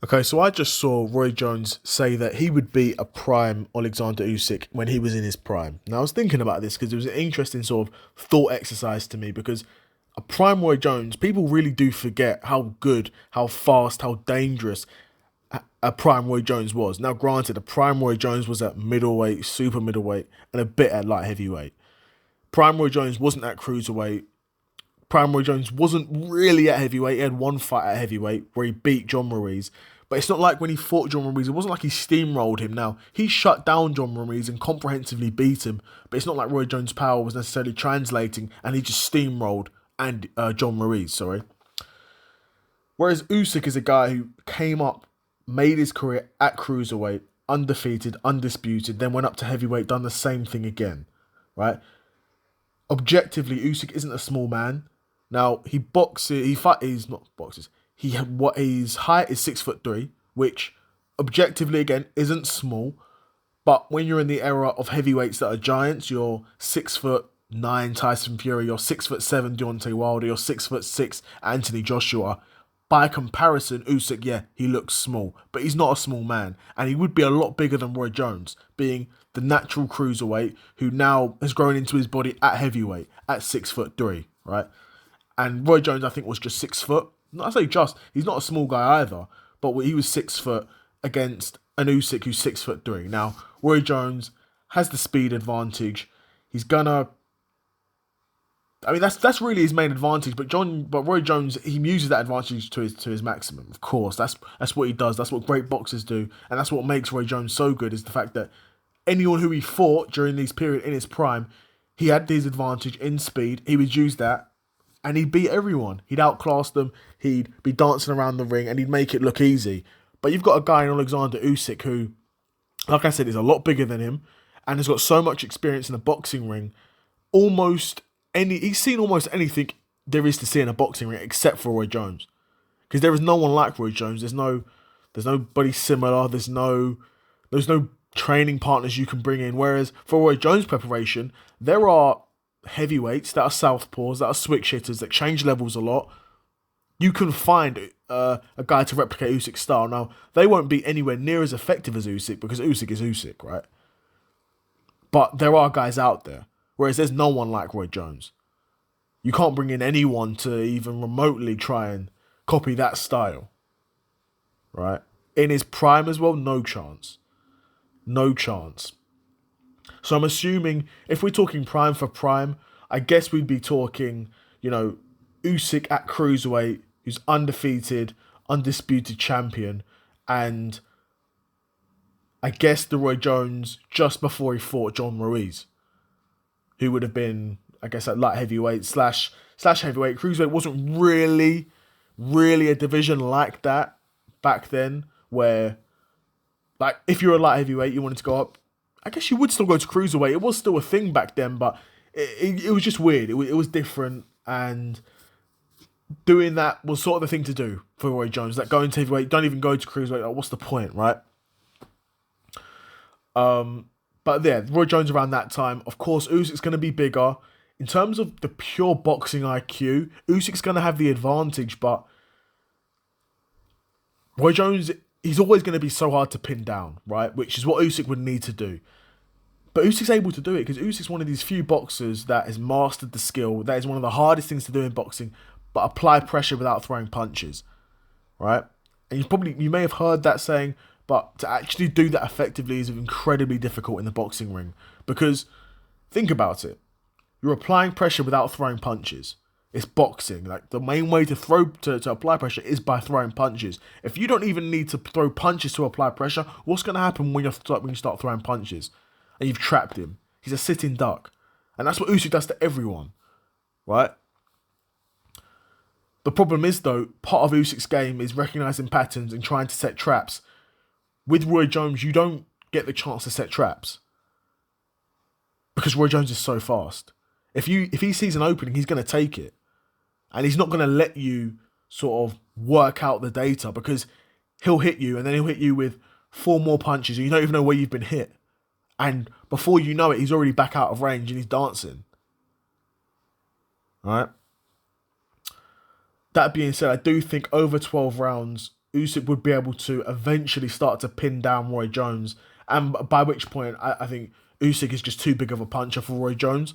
Okay, so I just saw Roy Jones say that he would beat a prime Alexander Usyk when he was in his prime. Now I was thinking about this because it was an interesting sort of thought exercise to me because a prime Roy Jones, people really do forget how good, how fast, how dangerous a prime Roy Jones was. Now, granted, a prime Roy Jones was at middleweight, super middleweight, and a bit at light heavyweight. Prime Roy Jones wasn't at cruiserweight. Prime Roy Jones wasn't really at heavyweight. He had one fight at heavyweight where he beat John Ruiz. But it's not like when he fought John Ruiz, it wasn't like he steamrolled him. Now, he shut down John Ruiz and comprehensively beat him. But it's not like Roy Jones' power was necessarily translating and he just steamrolled and John Ruiz, sorry. Whereas Usyk is a guy who came up, made his career at cruiserweight, undefeated, undisputed, then went up to heavyweight, done the same thing again, right? Objectively, Usyk isn't a small man. Now he boxes. He's not boxes. What his height is 6'3", which objectively again isn't small. But when you're in the era of heavyweights that are giants, you're 6'9" Tyson Fury, you're 6'7" Deontay Wilder, you're 6'6" Anthony Joshua. By comparison, Usyk, yeah, he looks small, but he's not a small man, and he would be a lot bigger than Roy Jones, being the natural cruiserweight who now has grown into his body at heavyweight at 6'3", right? And Roy Jones, I think, was just 6 foot. I say just, he's not a small guy either, but he was 6 foot against an Usyk who's 6'3". Now, Roy Jones has the speed advantage. He's gonna. I mean, that's really his main advantage. But Roy Jones, he uses that advantage to his maximum. Of course, that's what he does. That's what great boxers do, and that's what makes Roy Jones so good. Is the fact that anyone who he fought during this period in his prime, he had his advantage in speed. He would use that, and he'd beat everyone. He'd outclass them. He'd be dancing around the ring, and he'd make it look easy. But you've got a guy in Alexander Usyk who, like I said, is a lot bigger than him, and has got so much experience in the boxing ring. He's seen almost anything there is to see in a boxing ring except for Roy Jones, because there is no one like Roy Jones. There's nobody similar. There's no training partners you can bring in. Whereas for Roy Jones' preparation, there are heavyweights that are southpaws, that are switch hitters, that change levels a lot. You can find a guy to replicate Usyk's style. Now, they won't be anywhere near as effective as Usyk because Usyk is Usyk, right? But there are guys out there. Whereas there's no one like Roy Jones. You can't bring in anyone to even remotely try and copy that style, right? In his prime as well, no chance. No chance. So I'm assuming if we're talking prime for prime, I guess we'd be talking, Usyk at cruiserweight, who's undefeated, undisputed champion, and I guess the Roy Jones just before he fought John Ruiz, who would have been, I guess, at light heavyweight slash heavyweight. Cruiserweight wasn't really a division like that back then, where, like, if you're a light heavyweight, you wanted to go up, I guess you would still go to cruiserweight. It was still a thing back then, but it was just weird. It was different, and doing that was sort of the thing to do for Roy Jones. Like, going to heavyweight, don't even go to cruiserweight. Like, what's the point, right? But yeah, Roy Jones around that time. Of course, Usyk's going to be bigger. In terms of the pure boxing IQ, Usyk's going to have the advantage, but Roy Jones, he's always going to be so hard to pin down, right? Which is what Usyk would need to do. But Usyk's able to do it because Usyk's one of these few boxers that has mastered the skill. That is one of the hardest things to do in boxing, but apply pressure without throwing punches, right? And you may have heard that saying, but to actually do that effectively is incredibly difficult in the boxing ring. Because, think about it. You're applying pressure without throwing punches. It's boxing. Like, the main way to apply pressure is by throwing punches. If you don't even need to throw punches to apply pressure, what's going to happen when you start throwing punches? And you've trapped him. He's a sitting duck. And that's what Usyk does to everyone. Right? The problem is, though, part of Usyk's game is recognising patterns and trying to set traps. With Roy Jones, you don't get the chance to set traps because Roy Jones is so fast. If he sees an opening, he's going to take it, and he's not going to let you sort of work out the data, because he'll hit you and then he'll hit you with 4 more punches and you don't even know where you've been hit, and before you know it, he's already back out of range and he's dancing. All right. That being said, I do think over 12 rounds, Usyk would be able to eventually start to pin down Roy Jones, and by which point I think Usyk is just too big of a puncher for Roy Jones.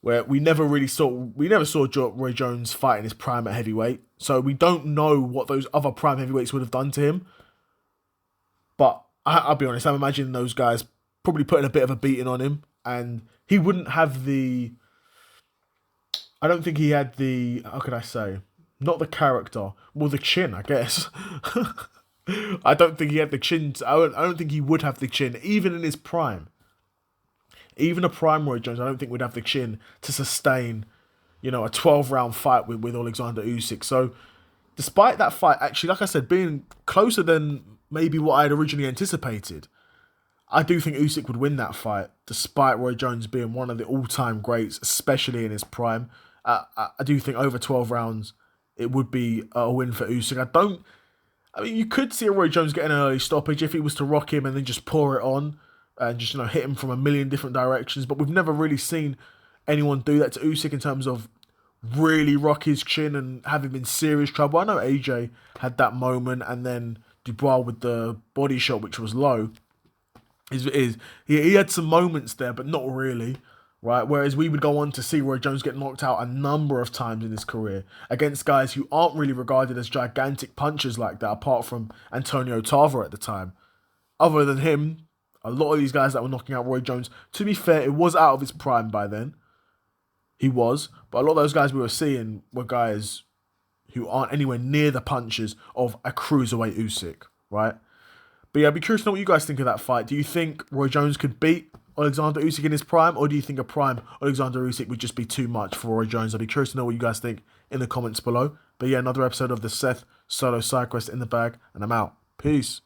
Where we never saw Roy Jones fight in his prime at heavyweight, so we don't know what those other prime heavyweights would have done to him. But I'll be honest, I'm imagining those guys probably putting a bit of a beating on him, and he wouldn't have the. I don't think he had the. How could I say? Not the character, well, the chin, I guess. I don't think he had the chin. I don't think he would have the chin, even in his prime. Even a prime Roy Jones, I don't think would have the chin to sustain, a 12-round fight with Oleksandr Usyk. So, despite that fight, actually, like I said, being closer than maybe what I had originally anticipated, I do think Usyk would win that fight, despite Roy Jones being one of the all-time greats, especially in his prime. I do think over 12 rounds, it would be a win for Usyk. You could see a Roy Jones get an early stoppage if he was to rock him and then just pour it on and just, hit him from a million different directions. But we've never really seen anyone do that to Usyk in terms of really rock his chin and have him in serious trouble. I know AJ had that moment, and then Dubois with the body shot, which was low. He had some moments there, but not really, right? Whereas we would go on to see Roy Jones get knocked out a number of times in his career against guys who aren't really regarded as gigantic punchers like that, apart from Antonio Tarver at the time. Other than him, a lot of these guys that were knocking out Roy Jones, to be fair, it was out of his prime by then. He was. But a lot of those guys we were seeing were guys who aren't anywhere near the punches of a cruiserweight Usyk, right? But yeah, I'd be curious to know what you guys think of that fight. Do you think Roy Jones could beat Oleksandr Usyk in his prime, or do you think a prime Oleksandr Usyk would just be too much for Roy Jones? I'd be curious to know what you guys think in the comments below. But yeah, another episode of the Seth Solo Side Quest in the bag, and I'm out. Peace.